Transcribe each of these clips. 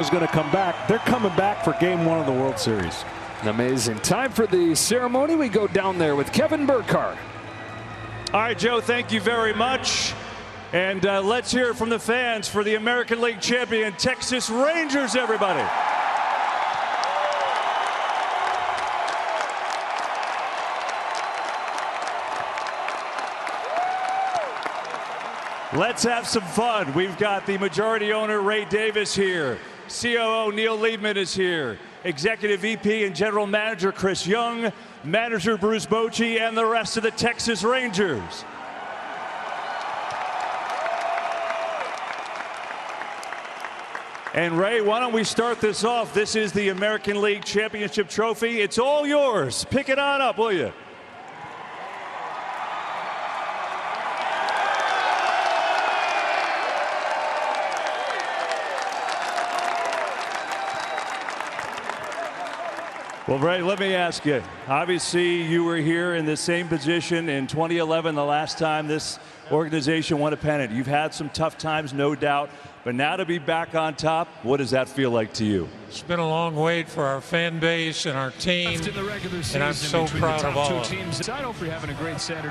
is going to come back. They're coming back for Game 1 of the World Series. Amazing. Time for the ceremony. We go down there with Kevin Burkhardt. All right, Joe, thank you very much. And let's hear it from the fans for the American League champion Texas Rangers, everybody. Let's have some fun. We've got the majority owner, Ray Davis, here. COO Neil Liebman is here. Executive VP and General Manager Chris Young, Manager Bruce Bochy, and the rest of the Texas Rangers. And Ray, why don't we start this off? This is the American League Championship Trophy. It's all yours. Pick it on up, will you? Well, Ray, let me ask you. Obviously, you were here in the same position in 2011, the last time this organization won a pennant. You've had some tough times, no doubt. But now to be back on top, what does that feel like to you? It's been a long wait for our fan base and our team, and I'm so proud of all of them.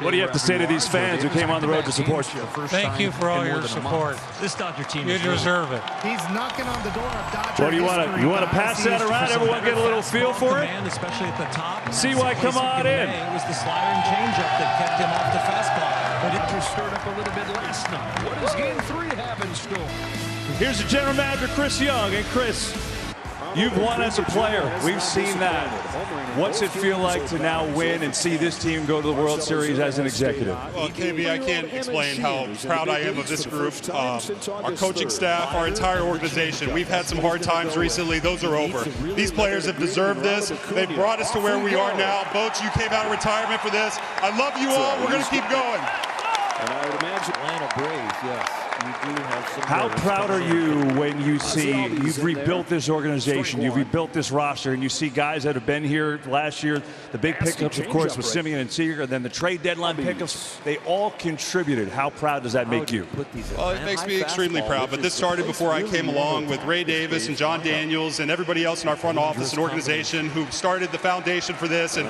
What do you have to say to these fans who came on the road to support you? Thank you for all your support. This Dodger team You deserve it. He's knocking on the door of Dodger. What do you want? You want to pass that around? Everyone get a little feel for it? Especially at the top. CY, come on in. It was the slider and changeup that kept him off the fastball. But it just stirred up a little bit last night. What does Game 3 have in store? Here's the general manager, Chris Young. And Chris, you've won as a player. We've seen that. What's it feel like to now win and see this team go to the World Series as an executive? Well, KB, I can't explain how proud I am of this group, our coaching staff, our entire organization. We've had some hard times recently. Those are over. These players have deserved this. They've brought us to where we are now. Bochy, you came out of retirement for this. I love you all. We're going to keep going. And I would imagine Atlanta Braves, yes. How proud are you when you see you've rebuilt this organization, you've rebuilt this roster, and you see guys that have been here last year, the big pickups, of course, with Simeon and Seager, and then the trade deadline pickups, they all contributed. How proud does that make you? Well, it makes me extremely proud, but this started before I came along with Ray Davis and John Daniels and everybody else in our front office and organization who started the foundation for this, and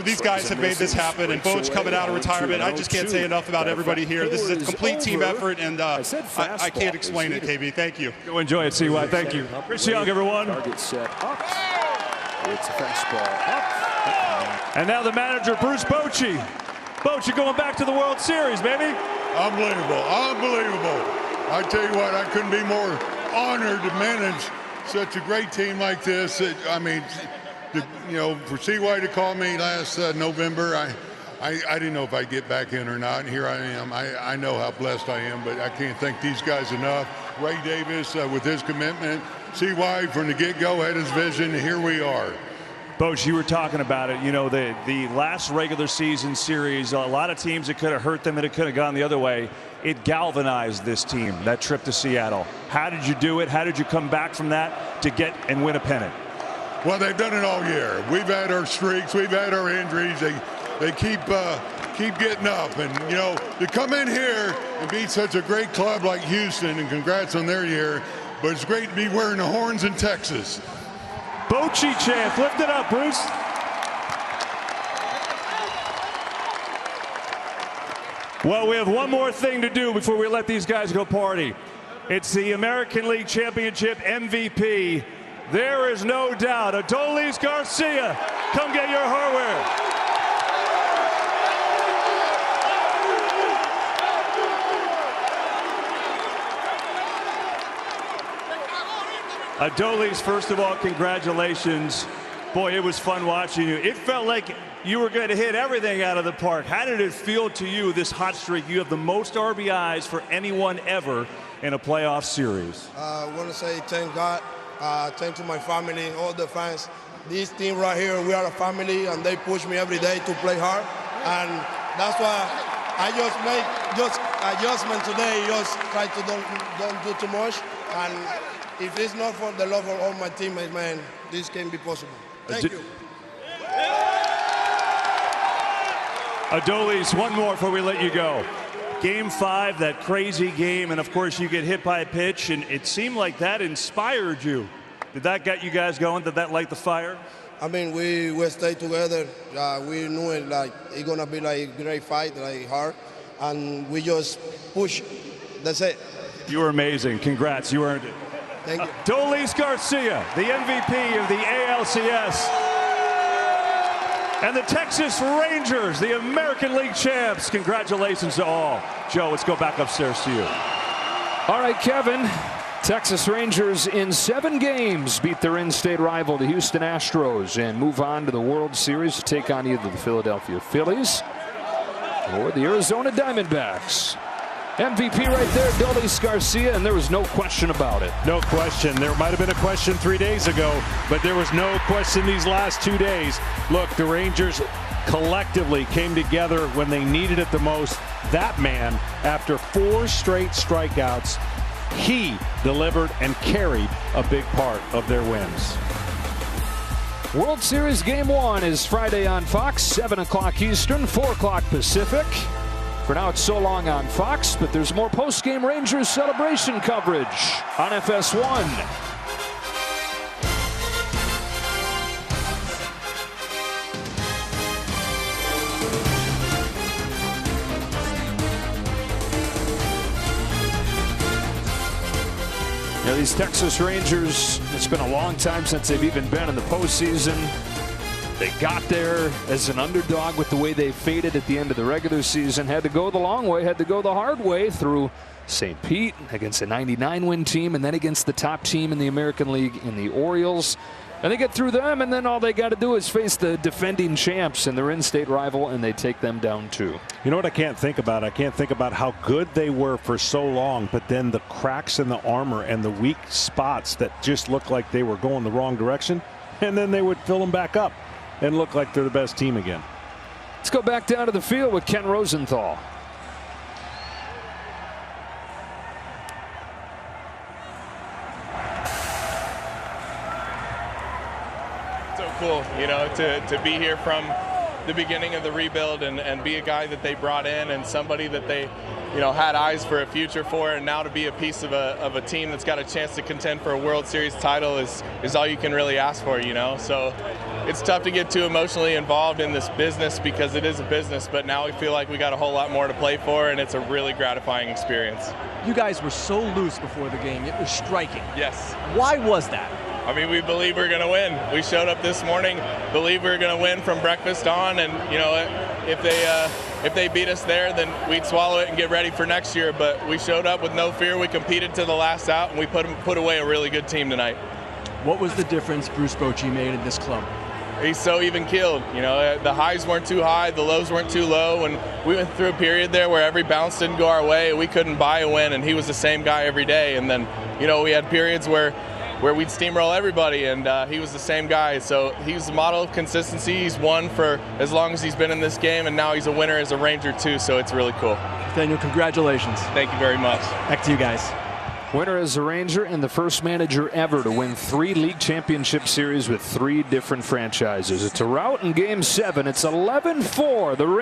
these guys have made this happen, and Bochy coming out of retirement, I just can't say enough about everybody here. This is a complete team effort, and I can't explain it, KB. Thank you. Go enjoy it, CY. Thank you. Chris Young, everyone. Target set up. It's a fastball up. And now the manager, Bruce Bochy. Bochy going back to the World Series, baby. Unbelievable. Unbelievable. I tell you what, I couldn't be more honored to manage such a great team like this. I mean, you know, for CY to call me last November, I didn't know if I'd get back in or not, and here I am. I know how blessed I am, but I can't thank these guys enough. Ray Davis with his commitment, CY from the get-go had his vision, and here we are. Bochy, you were talking about it. You know, the last regular season series, a lot of teams, it could have hurt them and it could have gone the other way. It galvanized this team, that trip to Seattle. How did you do it? How did you come back from that to get and win a pennant? Well, they've done it all year. We've had our streaks. We've had our injuries. They keep getting up, and you know, to come in here and beat such a great club like Houston, and congrats on their year, but it's great to be wearing the horns in Texas. Bochy chant, lift it up, Bruce. Well, we have one more thing to do before we let these guys go party. It's the American League Championship MVP. There is no doubt, Adolis Garcia. Come get your hardware. Adolis, first of all, congratulations. Boy, it was fun watching you. It felt like you were going to hit everything out of the park. How did it feel to you, this hot streak? You have the most RBIs for anyone ever in a playoff series. I want to say thank God, thank to my family, all the fans. This team right here, we are a family, and they push me every day to play hard. And that's why I just make adjustment today, just try to don't do too much. And if it's not for the love of all my teammates, man, this can't be possible. Thank you. Adolis, one more before we let you go. Game 5, that crazy game, and of course you get hit by a pitch, and it seemed like that inspired you. Did that get you guys going? Did that light the fire? I mean, we stayed together. We knew it like it's gonna be like a great fight, like hard, and we just push. That's it. You were amazing. Congrats. You earned it. Thank you. Adolis Garcia, the MVP of the ALCS. And the Texas Rangers, the American League champs. Congratulations to all. Joe, let's go back upstairs to you. All right, Kevin. Texas Rangers in 7 games beat their in-state rival, the Houston Astros, and move on to the World Series to take on either the Philadelphia Phillies or the Arizona Diamondbacks. MVP right there, Adolis Garcia, and there was no question about it. No question. There might have been a question 3 days ago, but there was no question these last 2 days. Look, the Rangers collectively came together when they needed it the most. That man, after 4 straight strikeouts, he delivered and carried a big part of their wins. World Series Game 1 is Friday on Fox, 7 o'clock Eastern, 4 o'clock Pacific. For now, it's so long on Fox, but there's more post-game Rangers celebration coverage on FS1. You know, these Texas Rangers, it's been a long time since they've even been in the postseason. They got there as an underdog with the way they faded at the end of the regular season. Had to go the long way, had to go the hard way through St. Pete against a 99-win team, and then against the top team in the American League in the Orioles. And they get through them, and then all they got to do is face the defending champs and their in-state rival, and they take them down too. You know what I can't think about? I can't think about how good they were for so long, but then the cracks in the armor and the weak spots that just looked like they were going the wrong direction, and then they would fill them back up and look like they're the best team again. Let's go back down to the field with Ken Rosenthal. So cool, you know, to be here from the beginning of the rebuild and be a guy that they brought in and somebody that they, you know, had eyes for a future for, and now to be a piece of a team that's got a chance to contend for a World Series title is all you can really ask for, you know. So it's tough to get too emotionally involved in this business because it is a business, but now we feel like we got a whole lot more to play for, and it's a really gratifying experience. You guys were so loose before the game. It was striking. Yes. Why was that? I mean, we believe we're going to win. We showed up this morning, believe we're going to win from breakfast on, and you know, if they beat us there, then we'd swallow it and get ready for next year. But we showed up with no fear. We competed to the last out, and we put away a really good team tonight. What was the difference Bruce Bochy made in this club? He's so even-keeled. You know, the highs weren't too high, the lows weren't too low, and we went through a period there where every bounce didn't go our way. We couldn't buy a win, and he was the same guy every day. And then, you know, we had periods where we'd steamroll everybody, and he was the same guy. So he's the model of consistency. He's won for as long as he's been in this game, and now he's a winner as a Ranger too, so it's really cool. Daniel, congratulations. Thank you very much. Back to you guys. Winner as a Ranger and the first manager ever to win 3 league championship series with 3 different franchises. It's a rout in Game 7. It's 11-4. The Rangers